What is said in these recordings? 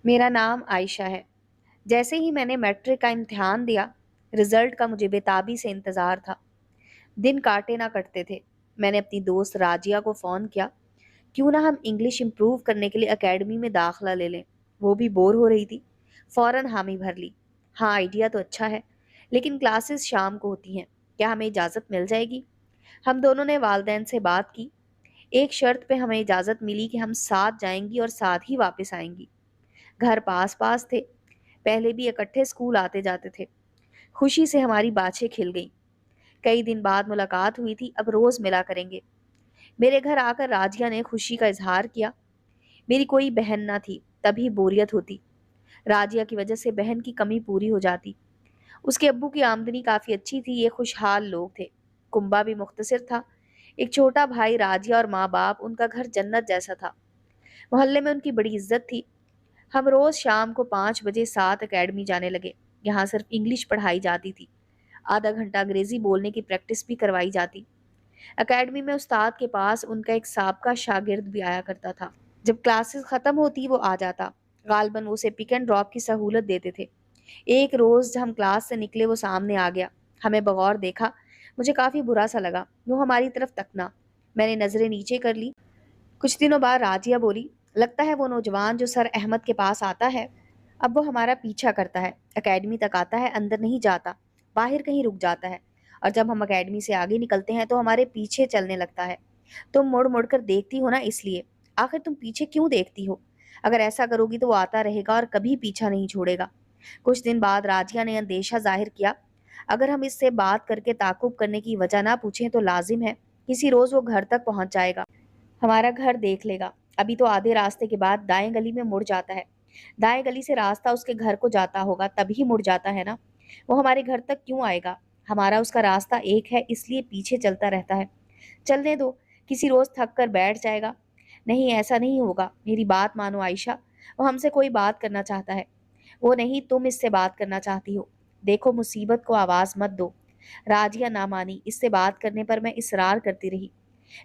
मेरा नाम आयशा है। जैसे ही मैंने मैट्रिक का इम्तिहान दिया, रिजल्ट का मुझे बेताबी से इंतजार था। दिन काटे ना कटते थे। मैंने अपनी दोस्त राजिया को फोन किया, क्यों ना हम इंग्लिश इम्प्रूव करने के लिए एकेडमी में दाखला ले लें। वो भी बोर हो रही थी। फौरन हामी भर ली। हाँ, आइडिया तो अच्छा है, लेकिन क्लासेस शाम को होती हैं। क्या हमें इजाज़त मिल जाएगी? हम दोनों ने वालदैन से बात की। एक शर्त पे हमें इजाज़त मिली कि हम साथ जाएंगी और साथ ही वापस आएंगी। घर पास पास थे। पहले भी इकट्ठे स्कूल आते जाते थे। खुशी से हमारी बातें खिल गईं। कई दिन बाद मुलाकात हुई थी, अब रोज मिला करेंगे। मेरे घर आकर राजिया ने खुशी का इजहार किया। मेरी कोई बहन ना थी, तभी बोरियत होती। राजिया की वजह से बहन की कमी पूरी हो जाती। उसके अब्बू की आमदनी काफी अच्छी थी, ये खुशहाल लोग थे। कुंबा भी मुख्तसर था। एक छोटा भाई राजिया और माँ बाप, उनका घर जन्नत जैसा था। मोहल्ले में उनकी बड़ी इज्जत थी। हम रोज शाम को 5 बजे साथ एकेडमी जाने लगे। यहाँ सिर्फ इंग्लिश पढ़ाई जाती थी। आधा घंटा अंग्रेजी बोलने की प्रैक्टिस भी करवाई जाती। एकेडमी में उस्ताद के पास उनका एक साबका शागिर्द भी आया करता था। जब क्लासेस खत्म होती वो आ जाता। गालबन वो उसे पिक एंड ड्रॉप की सहूलत देते थे। एक रोज जब हम क्लास से निकले, वो सामने आ गया। हमें बगौर देखा। मुझे काफी बुरा सा लगा। वो हमारी तरफ तकना। मैंने नजरें नीचे कर ली। कुछ दिनों बाद राजिया बोली, लगता है वो नौजवान जो सर अहमद के पास आता है, अब वो हमारा पीछा करता है। एकेडमी तक आता है, अंदर नहीं जाता, बाहर कहीं रुक जाता है। और जब हम एकेडमी से आगे निकलते हैं तो हमारे पीछे चलने लगता है। तुम मुड़ मुड़ कर देखती हो ना, इसलिए। आखिर तुम पीछे क्यों देखती हो? अगर ऐसा करोगी तो वो आता रहेगा और कभी पीछा नहीं छोड़ेगा। कुछ दिन बाद राजिया ने अंदेशा जाहिर किया, अगर हम इससे बात करके ताकुब करने की वजह ना पूछें तो लाजिम है किसी रोज वो घर तक पहुंच जाएगा, हमारा घर देख लेगा। अभी तो आधे रास्ते के बाद दाएं गली में मुड़ जाता है। दाएं गली से रास्ता उसके घर को जाता होगा, तभी मुड़ जाता है ना। वो हमारे घर तक क्यों आएगा? हमारा उसका रास्ता एक है, इसलिए पीछे चलता रहता है। चलने दो, किसी रोज थक कर बैठ जाएगा। नहीं, ऐसा नहीं होगा। मेरी बात मानो आयशा। वो हमसे कोई बात करना चाहता है। वो नहीं, तुम इससे बात करना चाहती हो। देखो, मुसीबत को आवाज मत दो। राजिया ना मानी। इससे बात करने पर मैं इसरार करती रही।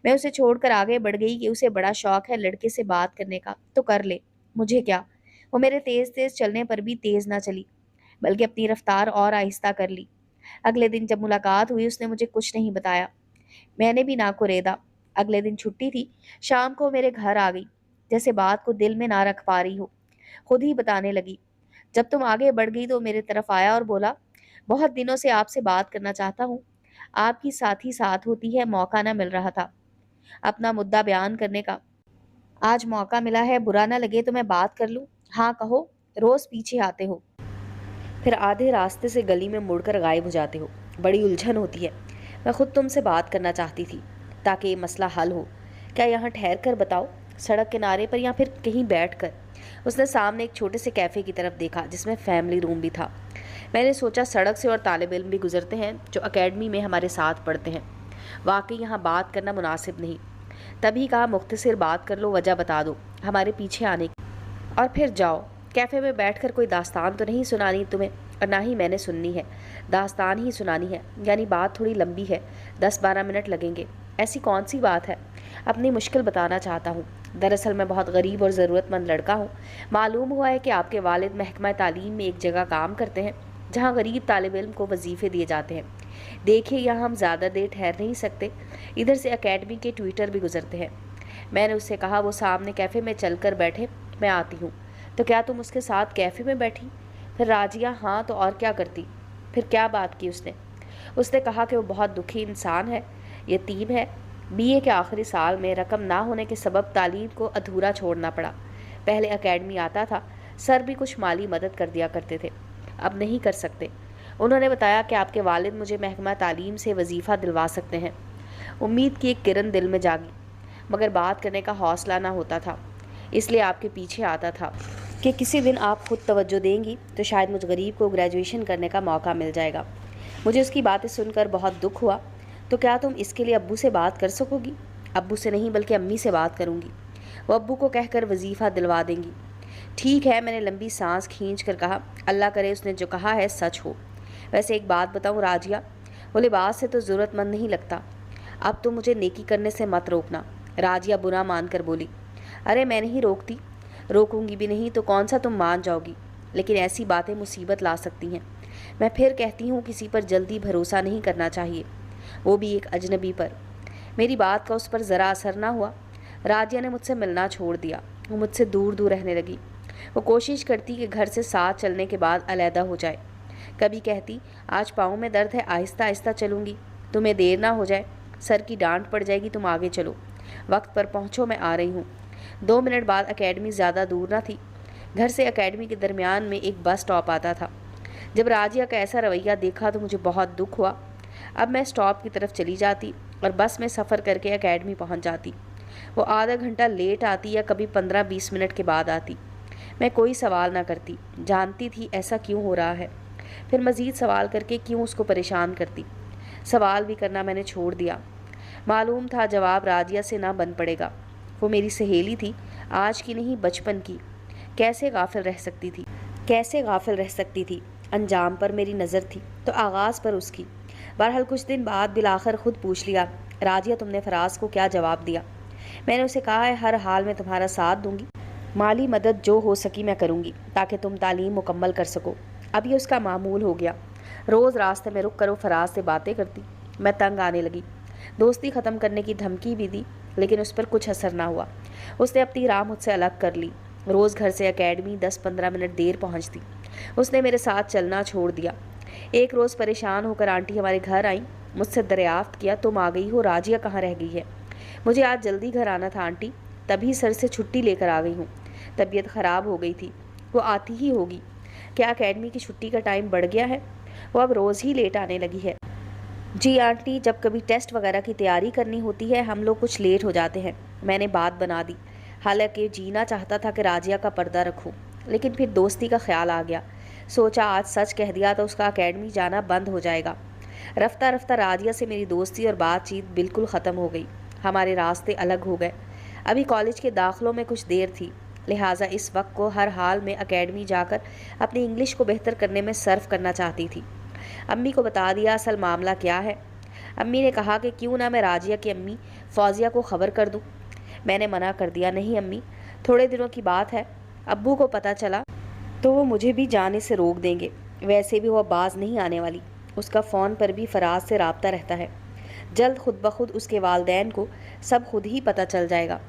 मैं उसे छोड़कर आगे बढ़ गई कि उसे बड़ा शौक है लड़के से बात करने का, तो कर ले, मुझे क्या। वो मेरे तेज तेज चलने पर भी तेज ना चली, बल्कि अपनी रफ्तार और आहिस्ता कर ली। अगले दिन जब मुलाकात हुई, उसने मुझे कुछ नहीं बताया। मैंने भी ना को रेदा। अगले दिन छुट्टी थी। शाम को मेरे घर आ गई, जैसे बात को दिल में ना रख पा रही हो। खुद ही बताने लगी। जब तुम आगे बढ़ गई तो मेरे तरफ आया और बोला, बहुत दिनों से आपसे बात करना चाहता हूँ। आपकी साथी साथ होती है, मौका ना मिल रहा था अपना मुद्दा बयान करने का। आज मौका मिला है, बुरा ना लगे तो मैं बात कर लूं। हाँ कहो। रोज पीछे आते हो, फिर आधे रास्ते से गली में मुड़कर गायब हो जाते हो। बड़ी उलझन होती है। मैं खुद तुमसे बात करना चाहती थी, ताकि ये मसला हल हो। क्या यहाँ ठहर कर बताओ, सड़क किनारे पर या फिर कहीं बैठ कर? उसने सामने एक छोटे से कैफ़े की तरफ देखा, जिसमें फैमिली रूम भी था। मैंने सोचा, सड़क से और तालिब इल्म भी गुजरते हैं जो एकेडमी में हमारे साथ पढ़ते हैं। वाकई यहाँ बात करना मुनासिब नहीं। तभी कहा, मुख्तसर बात कर लो, वजह बता दो हमारे पीछे आने की, और फिर जाओ। कैफ़े में बैठकर कोई दास्तान तो नहीं सुनानी तुम्हें, और ना ही मैंने सुननी है। दास्तान ही सुनानी है, यानी बात थोड़ी लंबी है, 10-12 मिनट लगेंगे। ऐसी कौन सी बात है? अपनी मुश्किल बताना चाहता हूँ। दरअसल मैं बहुत गरीब और ज़रूरतमंद लड़का हूँ। मालूम हुआ है कि आपके वालिद महकमा तालीम में एक जगह काम करते हैं, जहाँ गरीब तालिब इल्म को वजीफ़े दिए जाते हैं। देखिए, यहाँ हम ज़्यादा देर ठहर नहीं सकते। इधर से एकेडमी के ट्विटर भी गुजरते हैं। मैंने उससे कहा, वो सामने कैफ़े में चलकर बैठे, मैं आती हूँ। तो क्या तुम उसके साथ कैफ़े में बैठी? फिर राजिया, हाँ तो और क्या करती। फिर क्या बात की उसने? उसने कहा कि वो बहुत दुखी इंसान है, यतीम है। बीए के आखिरी साल में रकम ना होने के सबब तालीम को अधूरा छोड़ना पड़ा। पहले एकेडमी आता था, सर भी कुछ माली मदद कर दिया करते थे, अब नहीं कर सकते। उन्होंने बताया कि आपके वालिद मुझे महकमा तालीम से वजीफ़ा दिलवा सकते हैं। उम्मीद की एक किरण दिल में जागी, मगर बात करने का हौसला ना होता था। इसलिए आपके पीछे आता था कि किसी दिन आप खुद तवज्जो देंगी तो शायद मुझ गरीब को ग्रेजुएशन करने का मौका मिल जाएगा। मुझे उसकी बातें सुनकर बहुत दुख हुआ। तो क्या तुम इसके लिए अब्बू से बात कर सकोगी? अब्बू से नहीं, बल्कि अम्मी से बात करूँगी। वो अब्बू को कहकर वजीफ़ा दिलवा देंगी। ठीक है, मैंने लंबी सांस खींच कर कहा, अल्लाह करे उसने जो कहा है सच हो। वैसे एक बात बताऊँ राजिया, वो लिबास से तो ज़रूरतमंद नहीं लगता। अब तो मुझे नेकी करने से मत रोकना। राजिया बुरा मान कर बोली, अरे मैं नहीं रोकती, रोकूंगी भी नहीं तो कौन सा तुम मान जाओगी, लेकिन ऐसी बातें मुसीबत ला सकती हैं। मैं फिर कहती हूँ किसी पर जल्दी भरोसा नहीं करना चाहिए, वो भी एक अजनबी पर। मेरी बात का उस पर ज़रा असर ना हुआ। राजिया ने मुझसे मिलना छोड़ दिया, वो मुझसे दूर दूर रहने लगी। वो कोशिश करती कि घर से साथ चलने के बाद अलहदा हो जाए। कभी कहती आज पाँव में दर्द है, आहिस्ता आहिस्ता चलूँगी, तुम्हें देर ना हो जाए, सर की डांट पड़ जाएगी, तुम आगे चलो, वक्त पर पहुँचो, मैं आ रही हूँ। 2 मिनट बाद एकेडमी ज़्यादा दूर ना थी। घर से एकेडमी के दरमियान में एक बस स्टॉप आता था। जब राजिया का ऐसा रवैया देखा तो मुझे बहुत दुख हुआ। अब मैं स्टॉप की तरफ चली जाती और बस में सफ़र करके एकेडमी पहुंच जाती। वो आधा घंटा लेट आती या कभी 15-20 मिनट के बाद आती। मैं कोई सवाल ना करती, जानती थी ऐसा क्यों हो रहा है। फिर मज़ीद सवाल करके क्यों उसको परेशान करती। सवाल भी करना मैंने छोड़ दिया। मालूम था जवाब राजिया से ना बन पड़ेगा। वो मेरी सहेली थी, आज की नहीं बचपन की। कैसे गाफिल रह सकती थी, कैसे गाफिल रह सकती थी। अंजाम पर मेरी नज़र थी तो आगाज़ पर उसकी। बहरहाल कुछ दिन बाद बिलाखिर खुद पूछ लिया, राजिया तुमने फराज को क्या जवाब दिया? मैंने उसे कहा है हर हाल में तुम्हारा साथ दूंगी, माली मदद जो हो सकी मैं करूंगी ताकि तुम तालीम मुकम्मल कर सको। अब ये उसका मामूल हो गया। रोज़ रास्ते में रुक कर वो फराज से बातें करती। मैं तंग आने लगी। दोस्ती ख़त्म करने की धमकी भी दी, लेकिन उस पर कुछ असर ना हुआ। उसने अपनी राह मुझसे अलग कर ली। रोज़ घर से एकेडमी 10-15 मिनट देर पहुंचती। उसने मेरे साथ चलना छोड़ दिया। एक रोज़ परेशान होकर आंटी हमारे घर आई, मुझसे दरियाफ्त किया तुम आ गई हो, राजिया कहाँ रह गई है? मुझे आज जल्दी घर आना था आंटी, तभी सर से छुट्टी लेकर आ गई हूँ। तबीयत ख़राब हो गई थी, वो आती ही होगी। क्या एकेडमी की छुट्टी का टाइम बढ़ गया है? वो अब रोज़ ही लेट आने लगी है। जी आंटी, जब कभी टेस्ट वगैरह की तैयारी करनी होती है हम लोग कुछ लेट हो जाते हैं। मैंने बात बना दी। हालांकि जीना चाहता था कि राजिया का पर्दा रखूं, लेकिन फिर दोस्ती का ख्याल आ गया। सोचा आज सच कह दिया तो उसका एकेडमी जाना बंद हो जाएगा। रफ्ता रफ्ता राजिया से मेरी दोस्ती और बातचीत बिल्कुल ख़त्म हो गई। हमारे रास्ते अलग हो गए। अभी कॉलेज के दाखिलों में कुछ देर थी, लिहाजा इस वक्त को हर हाल में एकेडमी जाकर अपनी इंग्लिश को बेहतर करने में सर्फ करना चाहती थी। अम्मी को बता दिया असल मामला क्या है। अम्मी ने कहा कि क्यों ना मैं राजिया की अम्मी फौजिया को ख़बर कर दूँ। मैंने मना कर दिया, नहीं अम्मी, थोड़े दिनों की बात है, अब्बू को पता चला तो वो मुझे भी जाने से रोक देंगे। वैसे भी वो बाज नहीं आने वाली, उसका फ़ोन पर भी फराज से राब्ता रहता है। जल्द खुद ब खुद उसके वालदैन को सब खुद ही पता चल जाएगा।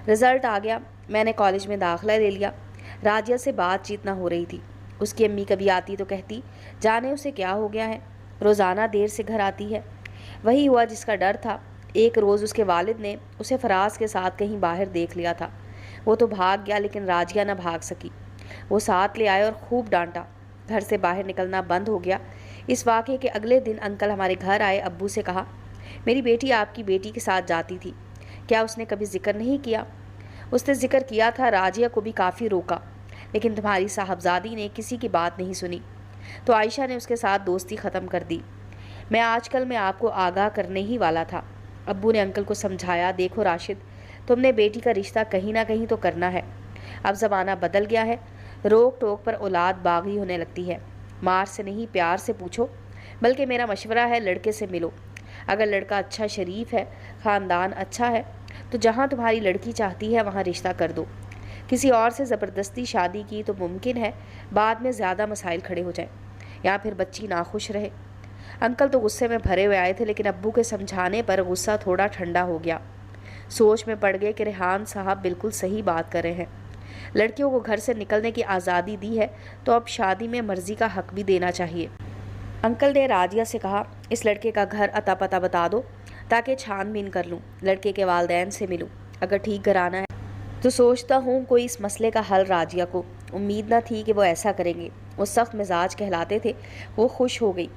रिज़ल्ट आ गया, मैंने कॉलेज में दाखिला ले लिया। राजिया से बातचीत ना हो रही थी। उसकी अम्मी कभी आती तो कहती जाने उसे क्या हो गया है, रोज़ाना देर से घर आती है। वही हुआ जिसका डर था। एक रोज़ उसके वालिद ने उसे फराज के साथ कहीं बाहर देख लिया था। वो तो भाग गया, लेकिन राजिया ना भाग सकी। वो साथ ले आए और खूब डांटा। घर से बाहर निकलना बंद हो गया। इस वाक़े के अगले दिन अंकल हमारे घर आए। अब्बू से कहा मेरी बेटी आपकी बेटी के साथ जाती थी, क्या उसने कभी जिक्र नहीं किया? उसने जिक्र किया था, राजिया को भी काफ़ी रोका, लेकिन तुम्हारी साहबजादी ने किसी की बात नहीं सुनी, तो आयशा ने उसके साथ दोस्ती ख़त्म कर दी। मैं आजकल में आपको आगाह करने ही वाला था। अब्बू ने अंकल को समझाया, देखो राशिद, तुमने बेटी का रिश्ता कहीं ना कहीं तो करना है। अब ज़माना बदल गया है, रोक टोक पर औलाद बागी होने लगती है। मार से नहीं प्यार से पूछो। बल्कि मेरा मशवरा है लड़के से मिलो। अगर लड़का अच्छा शरीफ है, ख़ानदान अच्छा है, तो जहाँ तुम्हारी लड़की चाहती है वहाँ रिश्ता कर दो। किसी और से ज़बरदस्ती शादी की तो मुमकिन है बाद में ज़्यादा मसाइल खड़े हो जाए या फिर बच्ची नाखुश रहे। अंकल तो गुस्से में भरे हुए आए थे, लेकिन अब्बू के समझाने पर गुस्सा थोड़ा ठंडा हो गया। सोच में पड़ गए कि रेहान साहब बिल्कुल सही बात कर रहे हैं। लड़कियों को घर से निकलने की आज़ादी दी है तो अब शादी में मर्जी का हक भी देना चाहिए। अंकल ने राजिया से कहा इस लड़के का घर अता पता बता दो ताकि छानबीन कर लूँ, लड़के के वालदैन से मिलूँ। अगर ठीक घराना है तो सोचता हूँ कोई इस मसले का हल। राजिया को उम्मीद न थी कि वो ऐसा करेंगे। वो सख्त मिजाज कहलाते थे। वो खुश हो गई।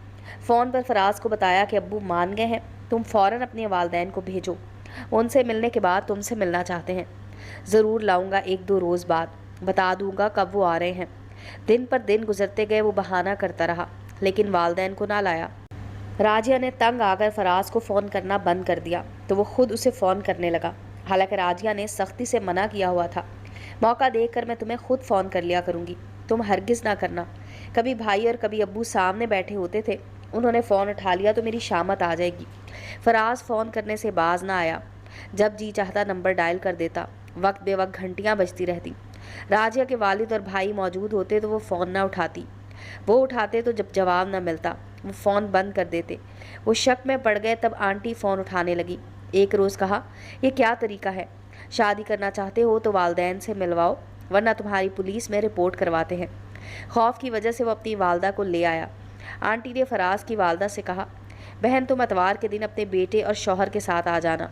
फ़ोन पर फराज को बताया कि अब्बू मान गए हैं, तुम फ़ौरन अपने वालदैन को भेजो, वो उनसे मिलने के बाद तुमसे मिलना चाहते हैं। ज़रूर लाऊंगा 1-2 रोज़ बाद, बता दूंगा कब वो आ रहे हैं। दिन पर दिन गुजरते गए। वो बहाना करता रहा, लेकिन वालदैन को ना लाया। राजिया ने तंग आकर फराज को फ़ोन करना बंद कर दिया तो वो खुद उसे फ़ोन करने लगा। हालांकि राजिया ने सख्ती से मना किया हुआ था। मौका देखकर मैं तुम्हें खुद फ़ोन कर लिया करूँगी, तुम हरगिज़ ना करना। कभी भाई और कभी अब्बू सामने बैठे होते थे, उन्होंने फ़ोन उठा लिया तो मेरी शामत आ जाएगी। फराज फ़ोन करने से बाज ना आया। जब जी चाहता नंबर डायल कर देता। वक्त बेवक्त घंटियाँ बजती रहती। राजिया के वालिद और भाई मौजूद होते तो वो फ़ोन ना उठाती। वो उठाते तो जब जवाब ना मिलता वो फ़ोन बंद कर देते। वो शक में पड़ गए तब आंटी फ़ोन उठाने लगी। एक रोज़ कहा, ये क्या तरीका है? शादी करना चाहते हो तो वालदैन से मिलवाओ, वरना तुम्हारी पुलिस में रिपोर्ट करवाते हैं। खौफ की वजह से वो अपनी वालदा को ले आया। आंटी ने फराज की वालदा से कहा, बहन तुम अतवार के दिन अपने बेटे और शौहर के साथ आ जाना।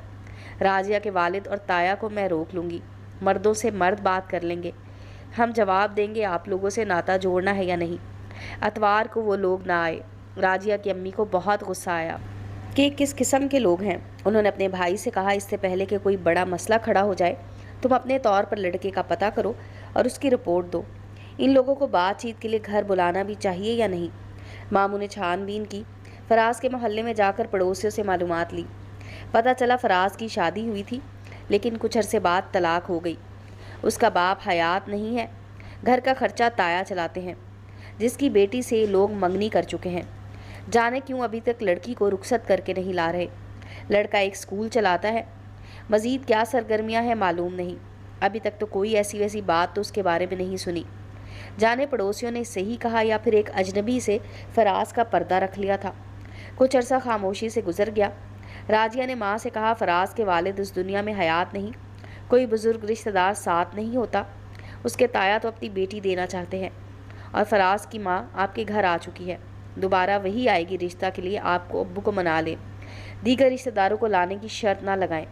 राजिया के वालिद और ताया को मैं रोक लूँगी। मर्दों से मर्द बात कर लेंगे। हम जवाब देंगे आप लोगों से नाता जोड़ना है या नहीं। अतवार को वो लोग ना आए। राजिया की अम्मी को बहुत गुस्सा आया कि किस किस्म के लोग हैं। उन्होंने अपने भाई से कहा, इससे पहले कि कोई बड़ा मसला खड़ा हो जाए तुम अपने तौर पर लड़के का पता करो और उसकी रिपोर्ट दो। इन लोगों को बातचीत के लिए घर बुलाना भी चाहिए या नहीं। मामू ने छानबीन की। फराज के मोहल्ले में जाकर पड़ोसियों से मालूमात ली। पता चला फराज की शादी हुई थी, लेकिन कुछ अरसे बाद तलाक हो गई। उसका बाप हयात नहीं है। घर का खर्चा ताया चलाते हैं, जिसकी बेटी से लोग मंगनी कर चुके हैं। जाने क्यों अभी तक लड़की को रुखसत करके नहीं ला रहे। लड़का एक स्कूल चलाता है। मज़ीद क्या सरगर्मियां हैं मालूम नहीं। अभी तक तो कोई ऐसी वैसी बात तो उसके बारे में नहीं सुनी। जाने पड़ोसियों ने सही कहा या फिर एक अजनबी से फराज का पर्दा रख लिया था। कुछ अरसा खामोशी से गुजर गया। राजिया ने माँ से कहा, फराज के वालिद इस दुनिया में हयात नहीं, कोई बुज़ुर्ग रिश्तेदार साथ नहीं होता। उसके ताया तो अपनी बेटी देना चाहते हैं और फराज की माँ आपके घर आ चुकी है। दोबारा वही आएगी रिश्ता के लिए, आपको अब्बू को मना ले। दीगर रिश्तेदारों को लाने की शर्त ना लगाएं।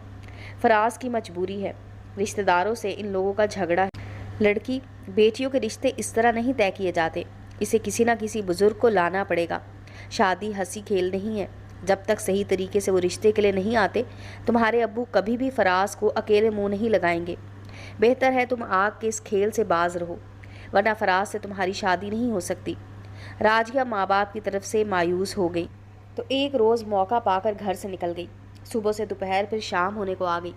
फराज की मजबूरी है, रिश्तेदारों से इन लोगों का झगड़ा है। लड़की बेटियों के रिश्ते इस तरह नहीं तय किए जाते, इसे किसी ना किसी बुजुर्ग को लाना पड़ेगा। शादी हंसी खेल नहीं है। जब तक सही तरीके से वो रिश्ते के लिए नहीं आते, तुम्हारे अब्बू कभी भी फराज को अकेले मुंह नहीं लगाएंगे। बेहतर है तुम आग के इस खेल से बाज रहो, वरना फराज से तुम्हारी शादी नहीं हो सकती। राजिया माँ बाप की तरफ से मायूस हो गई तो एक रोज़ मौका पाकर घर से निकल गई। सुबह से दोपहर फिर शाम होने को आ गई।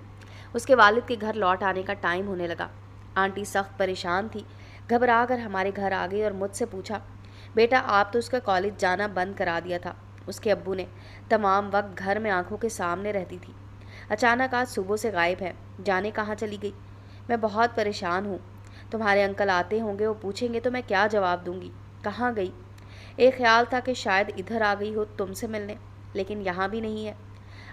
उसके वालिद के घर लौट आने का टाइम होने लगा। आंटी सख्त परेशान थी। घबरा कर हमारे घर आ गई और मुझसे पूछा, बेटा आप तो उसका कॉलेज जाना बंद करा दिया था। उसके अब्बू ने तमाम वक्त घर में आंखों के सामने रहती थी, अचानक आज सुबह से गायब है, जाने कहाँ चली गई। मैं बहुत परेशान हूँ। तुम्हारे अंकल आते होंगे, वो पूछेंगे तो मैं क्या जवाब दूंगी, कहाँ गई। एक ख्याल था कि शायद इधर आ गई हो तुमसे मिलने, लेकिन यहाँ भी नहीं है।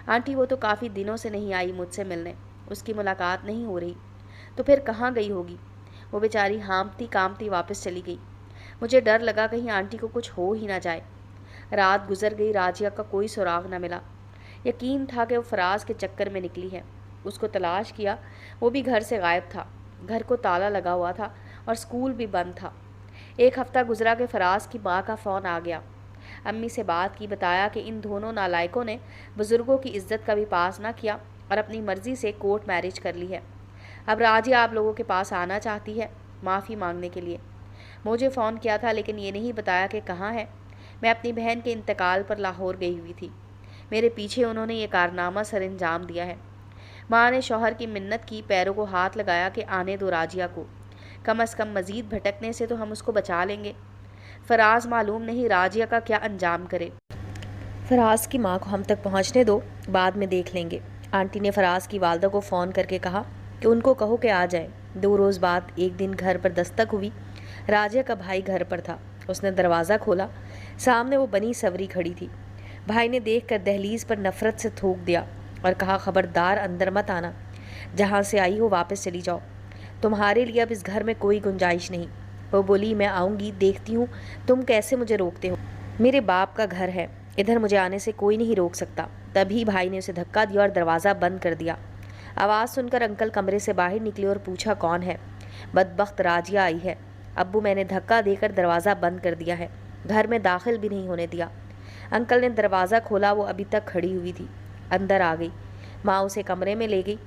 आंटी वो तो काफ़ी दिनों से नहीं आई मुझसे मिलने, उसकी मुलाकात नहीं हो रही। तो फिर कहाँ गई होगी। वो बेचारी हाँफती कांपती वापस चली गई। मुझे डर लगा कहीं आंटी को कुछ हो ही ना जाए। रात गुजर गई, राजिया का कोई सुराग न मिला। यकीन था कि वो फराज के चक्कर में निकली है। उसको तलाश किया, वो भी घर से गायब था। घर को ताला लगा हुआ था और स्कूल भी बंद था। एक हफ्ता गुजरा कि फराज की माँ का फ़ोन आ गया। अम्मी से बात की, बताया कि इन दोनों नालायकों ने बुज़ुर्गों की इज्जत का भी पास ना किया और अपनी मर्ज़ी से कोर्ट मैरिज कर ली है। अब राजिया आप लोगों के पास आना चाहती है माफ़ी मांगने के लिए। मुझे फ़ोन किया था, लेकिन ये नहीं बताया कि कहाँ है। मैं अपनी बहन के इंतकाल पर लाहौर गई हुई थी। मेरे पीछे उन्होंने ये कारनामा सर अंजाम दिया है। माँ ने शौहर की मिन्नत की, पैरों को हाथ लगाया कि आने दो राजिया को, कम अज़ कम मज़ीद भटकने से तो हम उसको बचा लेंगे। फराज मालूम नहीं राजिया का क्या अंजाम करे। फराज की माँ को हम तक पहुँचने दो, बाद में देख लेंगे। आंटी ने फराज की वालदा को फ़ोन करके कहा कि उनको कहो कि आ जाए। 2 रोज़ बाद एक दिन घर पर दस्तक हुई। राजिया का भाई घर पर था। उसने दरवाज़ा खोला। सामने वो बनी सवरी खड़ी थी। भाई ने देखकर दहलीज पर नफ़रत से थूक दिया और कहा, खबरदार अंदर मत आना, जहाँ से आई हो वापस चली जाओ, तुम्हारे लिए अब इस घर में कोई गुंजाइश नहीं। वो बोली, मैं आऊँगी, देखती हूँ तुम कैसे मुझे रोकते हो। मेरे बाप का घर है, इधर मुझे आने से कोई नहीं रोक सकता। तभी भाई ने उसे धक्का दिया और दरवाज़ा बंद कर दिया। आवाज़ सुनकर अंकल कमरे से बाहर निकले और पूछा, कौन है। बदबख्त राजिया आई है। अब्बू, मैंने धक्का देकर दरवाज़ा बंद कर दिया है, घर में दाखिल भी नहीं होने दिया। अंकल ने दरवाज़ा खोला। वो अभी तक खड़ी हुई थी। अंदर आ गई। माँ उसे कमरे में ले गई।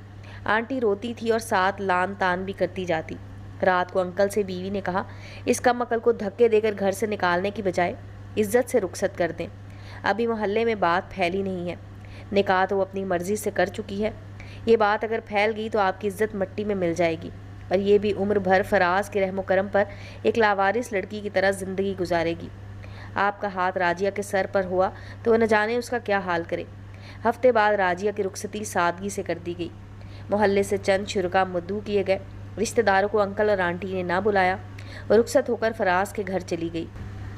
आंटी रोती थी और साथ लान तान भी करती जाती। रात को अंकल से बीवी ने कहा, इस कम अकल को धक्के देकर घर से निकालने की बजाय इज्जत से रुखसत कर दें। अभी मोहल्ले में बात फैली नहीं है। निकाह तो वो अपनी मर्ज़ी से कर चुकी है। ये बात अगर फैल गई तो आपकी इज्जत मिट्टी में मिल जाएगी और ये भी उम्र भर फराज के रहमो करम पर एक लावारिस लड़की की तरह ज़िंदगी गुजारेगी। आपका हाथ राजिया के सर पर हुआ तो वह न जाने उसका क्या हाल करे। हफ्ते बाद राजिया की रुखसती सादगी से कर दी गई। मोहल्ले से चंद शुरका मद्दू किए गए। رشتہ داروں کو انکل اور آنٹی نے نہ بلایا، وہ رخصت ہو کر فراز کے گھر چلی گئی۔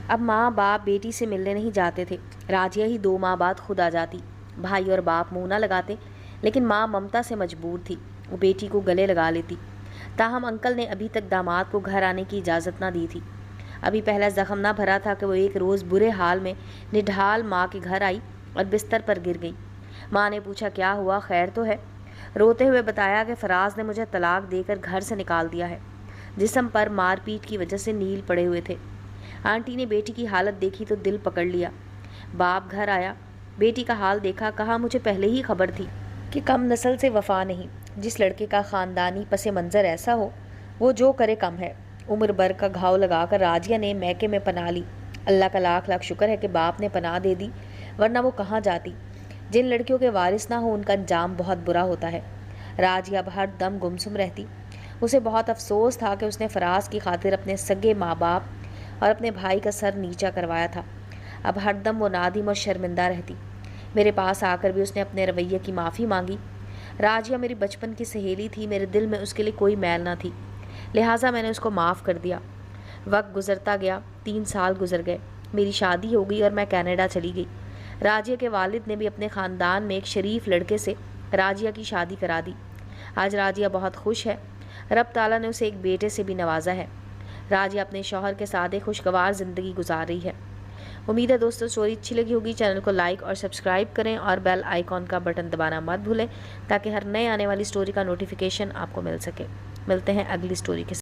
اب ماں باپ بیٹی سے ملنے نہیں جاتے تھے، راجیہ ہی 2 ماہ بعد خود آ جاتی۔ بھائی اور باپ منہ نہ لگاتے، لیکن ماں ممتا سے مجبور تھی، وہ بیٹی کو گلے لگا لیتی۔ تاہم انکل نے ابھی تک داماد کو گھر آنے کی اجازت نہ دی تھی۔ ابھی پہلا زخم نہ بھرا تھا کہ وہ ایک روز برے حال میں نڈھال ماں کے گھر آئی اور بستر پر گر گئی۔ ماں نے پوچھا کیا ہوا، خیر تو ہے؟ روتے ہوئے بتایا کہ فراز نے مجھے طلاق دے کر گھر سے نکال دیا ہے۔ جسم پر مار پیٹ کی وجہ سے نیل پڑے ہوئے تھے۔ آنٹی نے بیٹی کی حالت دیکھی تو دل پکڑ لیا۔ باپ گھر آیا، بیٹی کا حال دیکھا، کہا مجھے پہلے ہی خبر تھی کہ کم نسل سے وفا نہیں۔ جس لڑکے کا خاندانی پس منظر ایسا ہو وہ جو کرے کم ہے۔ عمر بھر کا گھاؤ لگا کر راجیہ نے میکے میں پناہ لی۔ اللہ کا لاکھ لاکھ شکر ہے کہ باپ نے پناہ دے دی، ورنہ وہ کہاں جاتی۔ جن لڑکیوں کے وارث نہ ہو ان کا انجام بہت برا ہوتا ہے۔ راجیہ اب ہر دم گمسم رہتی۔ اسے بہت افسوس تھا کہ اس نے فراز کی خاطر اپنے سگے ماں باپ اور اپنے بھائی کا سر نیچا کروایا تھا۔ اب ہر دم وہ نادم اور شرمندہ رہتی۔ میرے پاس آ کر بھی اس نے اپنے رویے کی معافی مانگی۔ راجیہ میری بچپن کی سہیلی تھی، میرے دل میں اس کے لیے کوئی میل نہ تھی، لہٰذا میں نے اس کو معاف کر دیا۔ وقت گزرتا گیا، 3 سال گزر گئے، میری شادی ہو گئی اور میں کینیڈا چلی گئی۔ راجیہ کے والد نے بھی اپنے خاندان میں ایک شریف لڑکے سے راجیہ کی شادی کرا دی۔ آج راجیہ بہت خوش ہے، رب تعالیٰ نے اسے ایک بیٹے سے بھی نوازا ہے۔ راجیہ اپنے شوہر کے ساتھ ایک خوشگوار زندگی گزار رہی ہے۔ امید ہے دوستوں اسٹوری اچھی لگی ہوگی۔ چینل کو لائک اور سبسکرائب کریں اور بیل آئیکن کا بٹن دبانا مت بھولیں تاکہ ہر نئے آنے والی اسٹوری کا نوٹیفیکیشن آپ کو مل سکے۔ ملتے ہیں اگلی اسٹوری کے ساتھ۔